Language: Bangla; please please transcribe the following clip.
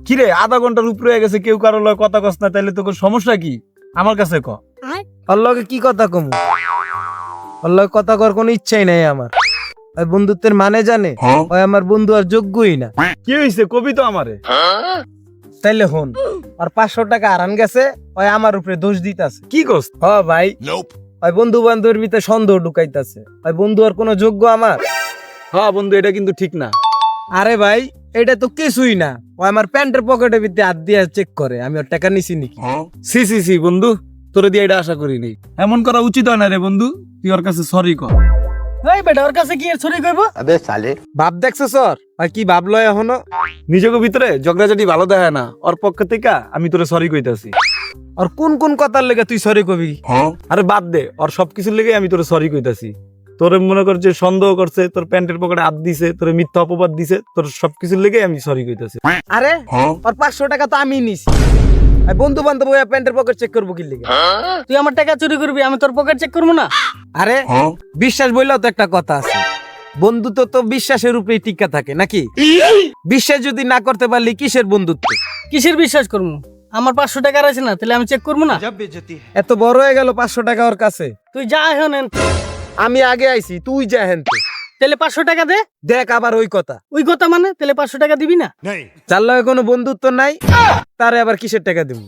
কিরে আধা ঘন্টার উপরে হয়ে গেছে, কেউ কারো লয় কথা কস না, তাইলে তোর সমস্যা কি আমার কাছে ক। অল্লকে কি কথা কমু? অল্লকে কথা কর কোনো ইচ্ছাই নাই আমার। ওই বন্ধুত্বের মানে জানে? ওই আমার বন্ধু আর যোগ্যই না। কি হইছে কবি তো আমারে। তাইলে হন, আর 500 টাকা হারান গেছে, ওই আমার উপরে দোষ দিতাছে। কি কস? হ ভাই, ওই বন্ধু বান্ধবের ভিতরে সন্দেহ ঢুকাইতাছে। ওই বন্ধু আর কোনো যোগ্য আমার? হ্যাঁ বন্ধু, এটা কিন্তু ঠিক না। আরে ভাই, এটা তো কিছুই না। ও আমার প্যান্টের পকেটের ভিতরে হাত দিয়ে চেক করে আমি ওর টাকা নিছি নাকি। সি সি সি বন্ধু, তোরে দিয়ে এটা আশা করি নাই। এমন করা উচিত হয় না রে বন্ধু, তুই ওর কাছে সরি কর। এই বেটা, ওর কাছে কি সরি কইব? अबे साले ভাব দেখছো স্যার, আর কি ভাবলো এখনো? নিজেকে ভিতরে ঝগড়াঝাটি ভালো দেখায় না, ওর পক্ষ থেকে আমি তোরে সরি কইতাছি। আর কোন কোন কথার লেগে তুই সরি কবি? আরে বাদ দে, ওর সবকিছুর লেগে আমি তোরে সরি কইতাছি। তোরে মনে কর যে সন্দেহ করছে, তোর প্যান্টের পকেটে হাত দিছে, তোরে মিথ্যা অপবাদ দিছে, তোর সবকিছুর লেগে আমি সরি কইতাছি। আরে আর 500 টাকা তো আমি নিছি। এই বন্ধু বান্ধব ওই প্যান্টের পকেট চেক করবো কি লেগে? তুই আমার টাকা চুরি করবি, আমি তোর পকেট চেক করবো না? আরে বিশ্বাস বললেও তো একটা কথা আছে, বন্ধুত্ব তো বিশ্বাসের উপরেই টিকা থাকে নাকি? বিশ্বাস যদি না করতে পারলি কিসের বন্ধুত্ব? কিসের বিশ্বাস করবো? আমার 500 টাকা আছে না, তাহলে আমি চেক করবো না? এত বড় হয়ে গেল 500 টাকা ওর কাছে। তুই যা এখন এনতে। আমি আগে আইছি, তুই যা হেনতে। তাহলে 500 টাকা দে। দেখ আবার ওই কথা। ওই কথা মানে তাহলে 500 টাকা দিবি না? চার লগে কোনো বন্ধুত্ব নাই, তারে আবার কিসের টাকা দিব?